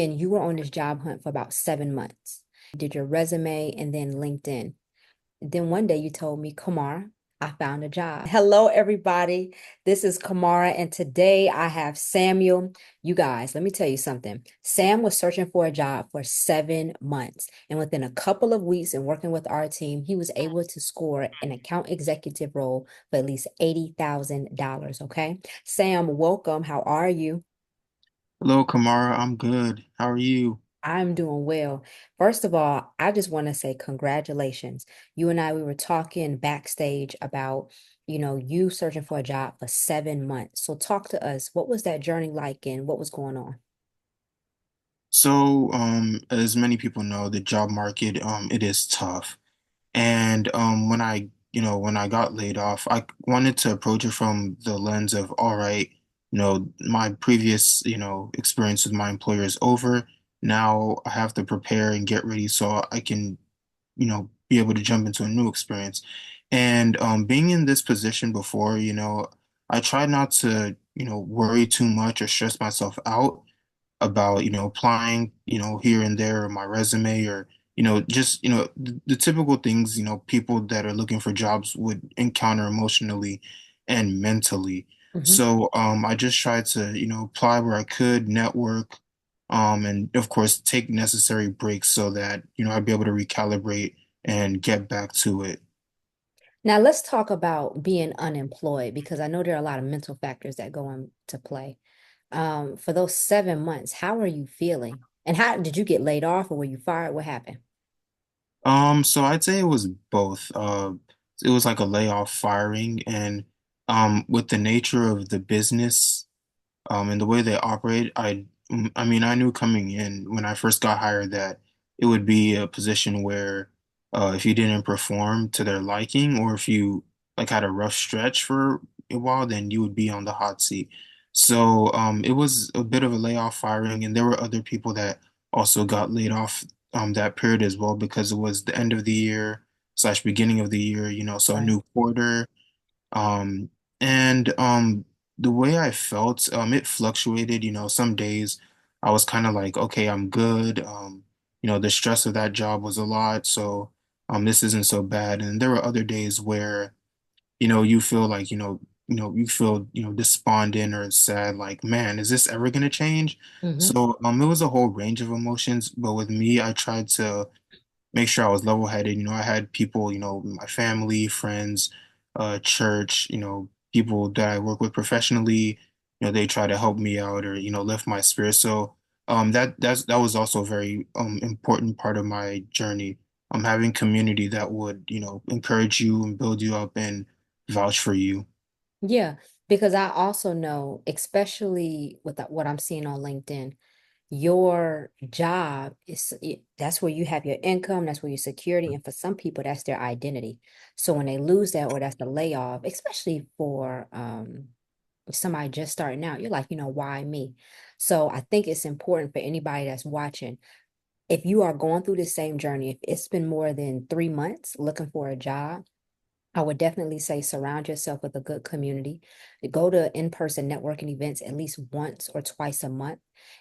And you were on this job hunt for about 7 months. You did your resume and then LinkedIn. Then one day you told me, Kamara, I found a job. Hello, everybody. This is Kamara, and today I have Samuel. You guys, let me tell you something. Sam was searching for a job for 7 months, and within a couple of weeks and working with our team, he was able to score an account executive role for at least $80,000. Okay. Sam, welcome. How are you? Hello, Kamara. I'm good. How are you? I'm doing well. First of all, I just want to say congratulations. You and I, we were talking backstage about, you searching for a job for 7 months. So talk to us. What was that journey like and what was going on? As many people know, the job market, it is tough. And when I got laid off, I wanted to approach it from the lens of, all right, my previous, experience with my employer is over. Now I have to prepare and get ready so I can, be able to jump into a new experience. And being in this position before, I tried not to, worry too much or stress myself out about, applying, here and there, or my resume, or, just, the typical things, people that are looking for jobs would encounter emotionally and mentally. Mhm. So I just tried to, apply where I could, network, and of course take necessary breaks so that, I'd be able to recalibrate and get back to it. Now let's talk about being unemployed because I know there are a lot of mental factors that go into play. For those 7 months, how are you feeling? And how did you get laid off or were you fired? What happened? So I'd say it was both. It was like a layoff firing, and with the nature of the business, and the way they operate, I mean, I knew coming in when I first got hired that it would be a position where, if you didn't perform to their liking, or if you like had a rough stretch for a while, then you would be on the hot seat. So, it was a bit of a layoff firing, and there were other people that also got laid off, that period as well because it was the end of the year slash beginning of the year, so a Right. new quarter. Um, and the way I felt, it fluctuated. Some days I was kind of like, okay, I'm good. The stress of that job was a lot, so this isn't so bad. And there were other days where, you feel like, you feel, despondent or sad, like, man, is this ever gonna change? Hmm. So it was a whole range of emotions, but with me, I tried to make sure I was level-headed. I had people, my family, friends, church, people that I work with professionally, they try to help me out or, lift my spirits. So that was also a very important part of my journey. Having community that would, encourage you and build you up and vouch for you. Yeah, because I also know, especially with what I'm seeing on LinkedIn, your job that's where you have your income, that's where your security, and for some people, that's their identity. So when they lose that or that's the layoff, especially for somebody just starting out, you're like, why me? So I think it's important for anybody that's watching. If you are going through the same journey, if it's been more than 3 months looking for a job, I would definitely say surround yourself with a good community. Go to in-person networking events at least once or twice a month.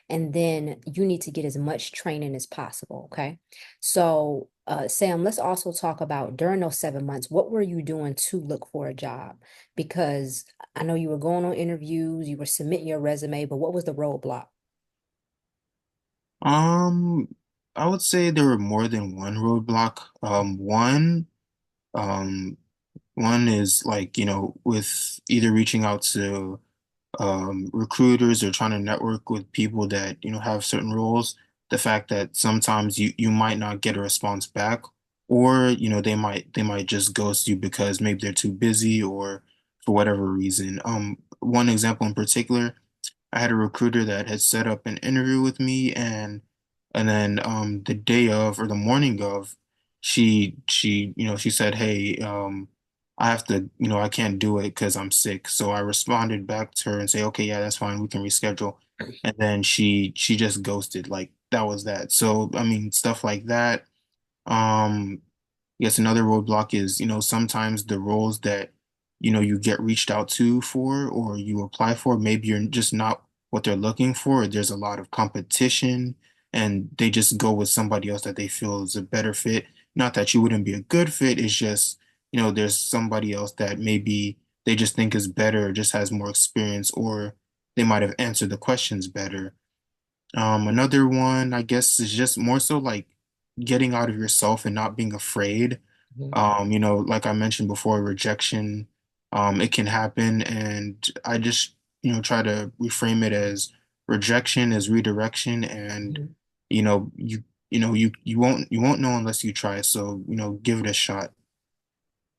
And then you need to get as much training as possible. Okay. So, Sam, let's also talk about during those 7 months, what were you doing to look for a job? Because I know you were going on interviews, you were submitting your resume, but what was the roadblock? Um, I would say there were more than one roadblock. Um, One is like, with either reaching out to recruiters or trying to network with people that, have certain roles, the fact that sometimes you might not get a response back, or, they might just ghost you because maybe they're too busy or for whatever reason. One example in particular, I had a recruiter that had set up an interview with me, and then the day of or the morning of, she said, "Hey, I have to, I can't do it because I'm sick." So I responded back to her and say, "Okay, yeah, that's fine. We can reschedule." And then she just ghosted. Like that was that. So I mean, stuff like that. Um, Yes, another roadblock is, sometimes the roles that, you get reached out to for or you apply for, maybe you're just not what they're looking for, or there's a lot of competition. and they just go with somebody else that they feel is a better fit. Not that you wouldn't be a good fit, it's just, there's somebody else that maybe they just think is better, or just has more experience, or they might have answered the questions better. Another one, I guess, is just more so like getting out of yourself and not being afraid. Mhm. Like I mentioned before, rejection, it can happen, and I just, try to reframe it as rejection as redirection, and Mhm. you know, you you won't know unless you try. So, give it a shot.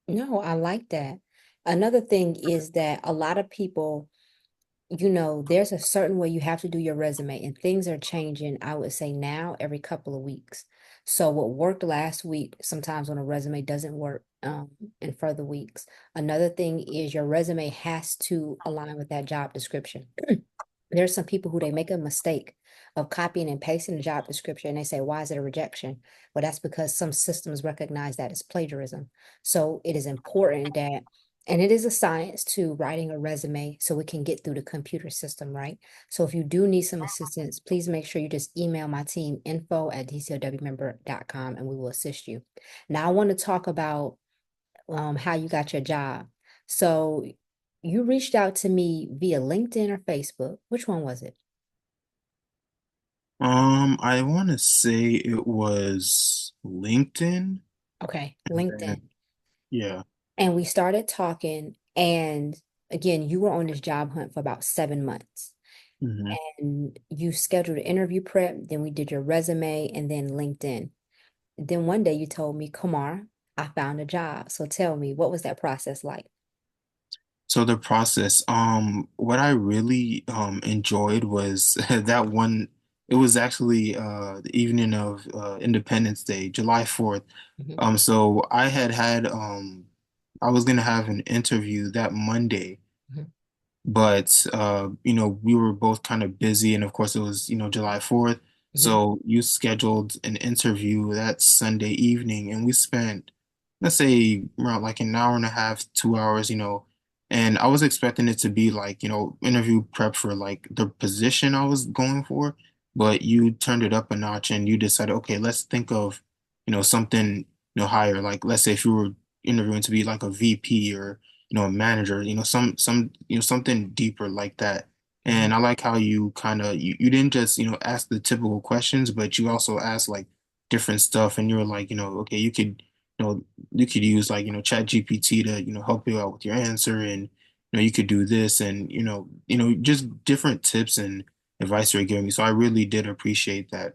No, I like that. Another thing is that a lot of people, there's a certain way you have to do your resume, and things are changing, I would say now every couple of weeks. So what worked last week, sometimes when a resume doesn't work in further weeks. Another thing is your resume has to align with that job description. There's some people who they make a mistake of copying and pasting the job description and they say, why is it a rejection? Well, that's because some systems recognize that as plagiarism. So it is important that, and it is a science to writing a resume so we can get through the computer system, right? So if you do need some assistance, please make sure you just email my team info@dclwmember.com and we will assist you. Now I want to talk about how you got your job. So you reached out to me via LinkedIn or Facebook. Which one was it? I want to say it was LinkedIn. Okay, And LinkedIn. then, yeah. And we started talking, and again, you were on this job hunt for about 7 months. hmm And you scheduled an interview prep, then we did your resume, and then LinkedIn. Then one day you told me, Kamar, I found a job. So tell me, what was that process like? So the process, what I really enjoyed was that one. It was actually the evening of Independence Day, July 4th. Mhm. So I was gonna have an interview that Monday, Mhm. but we were both kind of busy, and of course it was, July 4th. Mhm. So you scheduled an interview that Sunday evening, and we spent, let's say, around like an hour and a half, 2 hours, and I was expecting it to be like, interview prep for like the position I was going for, but you turned it up a notch and you decided, okay, let's think of, something, higher. Like, let's say if you were interviewing to be like a VP, or a manager, something deeper like that. Mhm. And I like how you kind of you didn't just, ask the typical questions, but you also asked like different stuff, and you were like, okay, you could use like, Chat GPT to, help you out with your answer, and you could do this, and just different tips and advice you're giving me. So I really did appreciate that.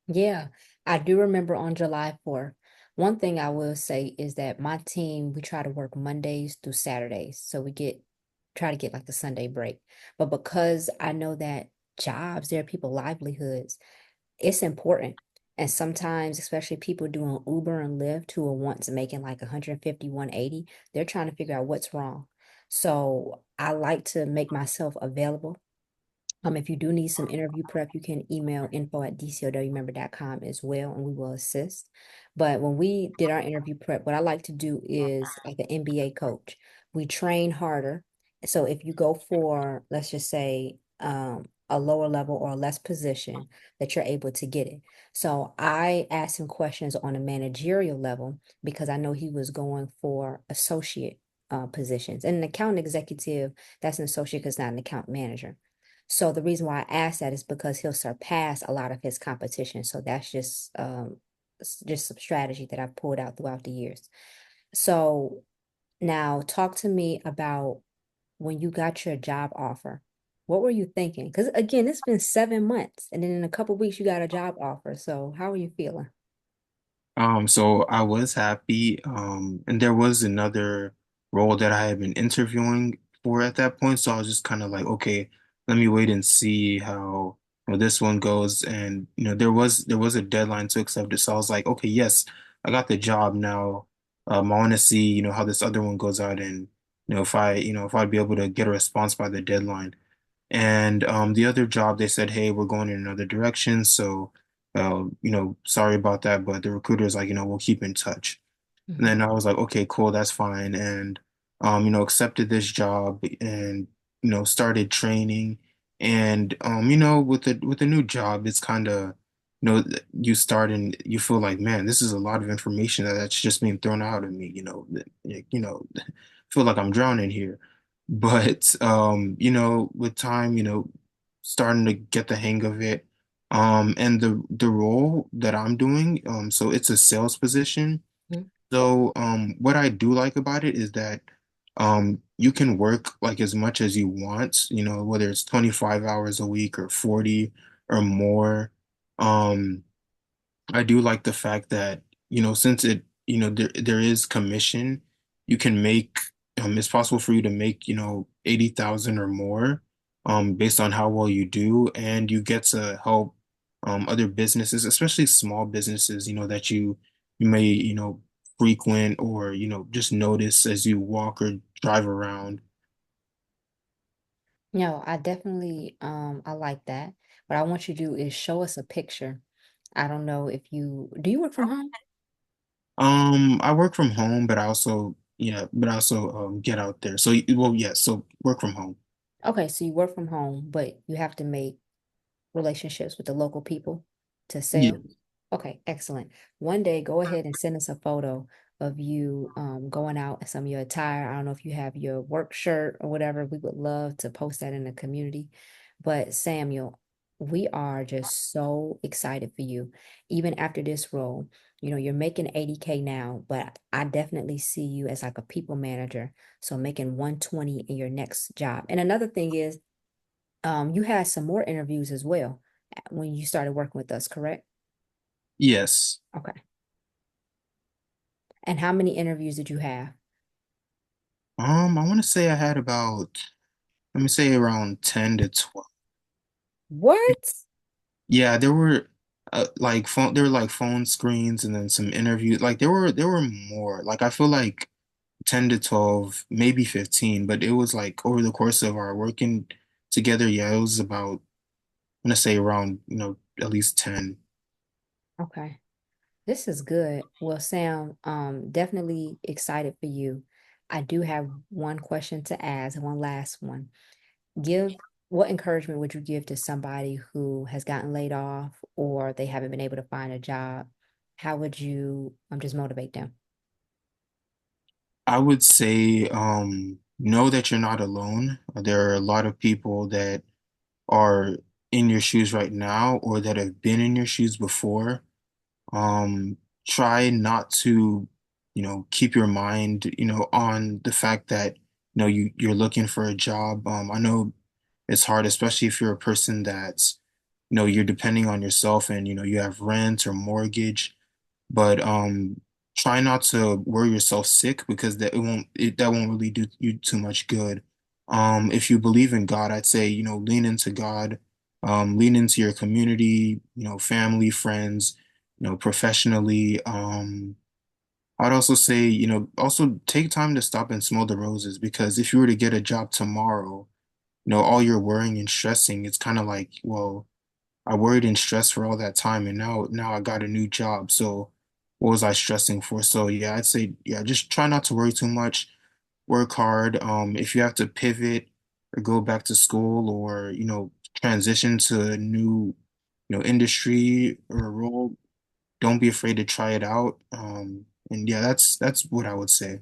Yeah, I do remember on July 4th. One thing I will say is that my team, we try to work Mondays through Saturdays. So we try to get like the Sunday break. But because I know that jobs, there are people livelihoods, it's important. And sometimes, especially people doing Uber and Lyft who are once making like 150, 180, they're trying to figure out what's wrong. So I like to make myself available. If you do need some interview prep, you can email info@dclwmember.com as well, and we will assist. But when we did our interview prep, what I like to do is like an NBA coach. We train harder. So if you go for, let's just say, a lower level or a less position, that you're able to get it. So I asked him questions on a managerial level because I know he was going for associate positions. And an account executive, that's an associate because not an account manager. So the reason why I ask that is because he'll surpass a lot of his competition. So that's just some strategy that I've pulled out throughout the years. So now talk to me about when you got your job offer. What were you thinking? Because again, it's been 7 months, and then in a couple weeks you got a job offer. So how are you feeling? So I was happy. And there was another role that I had been interviewing for at that point. So I was just kind of like, okay, let me wait and see how, this one goes. And, there was a deadline to accept it. So I was like, okay, yes, I got the job now. I want to see, how this other one goes out, and, if I'd be able to get a response by the deadline. And the other job, they said, hey, we're going in another direction. So, sorry about that. But the recruiter's like, we'll keep in touch. And Mhm. then I was like, okay, cool, that's fine. And, accepted this job, and, started training. And, with the new job, it's kind of, you start and you feel like, man, this is a lot of information that's just being thrown out at me, feel like I'm drowning here. But with time, starting to get the hang of it. And the role that I'm doing, so it's a sales position. Mhm. So, what I do like about it is that you can work like as much as you want, whether it's 25 hours a week or 40 or more. Um, I do like the fact that, since there is commission, you can make, it's possible for you to make, 80,000 or more, based on how well you do, and you get to help, other businesses, especially small businesses, that you may, frequent or, just notice as you walk or drive around. No, I definitely I like that. What I want you to do is show us a picture. I don't know if you do you work from home? I work from home, but I also get out there. So, well, yeah, so work from home. Okay, so you work from home, but you have to make relationships with the local people to Yeah. sell? Okay, excellent. One day, go ahead and send us a photo of you going out in some of your attire. I don't know if you have your work shirt or whatever. We would love to post that in the community. But Samuel, we are just so excited for you. Even after this role, you're making 80K now, but I definitely see you as like a people manager. So making 120 in your next job. And another thing is, you had some more interviews as well when you started working with us, correct? Yes. Okay. And how many interviews did you have? I want to say I had about, let me say around 10 to 12. What? Yeah, there were like phone screens and then some interviews. Like there were more. Like I feel like 10 to 12, maybe 15, but it was like over the course of our working together, yeah, it was about, I'm gonna say around, at least 10. Okay. This is good. Well, Sam, definitely excited for you. I do have one question to ask, one last one. Give What encouragement would you give to somebody who has gotten laid off or they haven't been able to find a job? How would you just motivate them? I would say, know that you're not alone. There are a lot of people that are in your shoes right now or that have been in your shoes before. Um, Try not to, keep your mind, on the fact that, you're looking for a job. I know it's hard, especially if you're a person that's, you're depending on yourself and, you have rent or mortgage, but try not to worry yourself sick because that won't really do you too much good. If you believe in God, I'd say, lean into God, lean into your community, family, friends, professionally. I'd also say, also take time to stop and smell the roses because if you were to get a job tomorrow, all your worrying and stressing, it's kind of like, well, I worried and stressed for all that time, and now I got a new job. So what was I stressing for? So yeah, I'd say yeah, just try not to worry too much. Work hard. If you have to pivot or go back to school or transition to a new industry or a role, don't be afraid to try it out. And yeah, that's what I would say.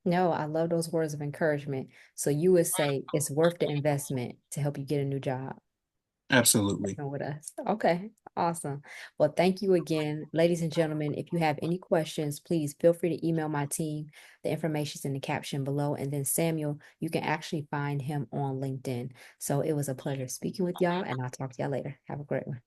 No, I love those words of encouragement. So you would say it's worth the investment to help you get a new job Absolutely. working with us. Okay, awesome. Well, thank you again, ladies and gentlemen. If you have any questions, please feel free to email my team. The information is in the caption below. And then Samuel, you can actually find him on LinkedIn. So it was a pleasure speaking with y'all, and I'll talk to y'all later. Have a great one.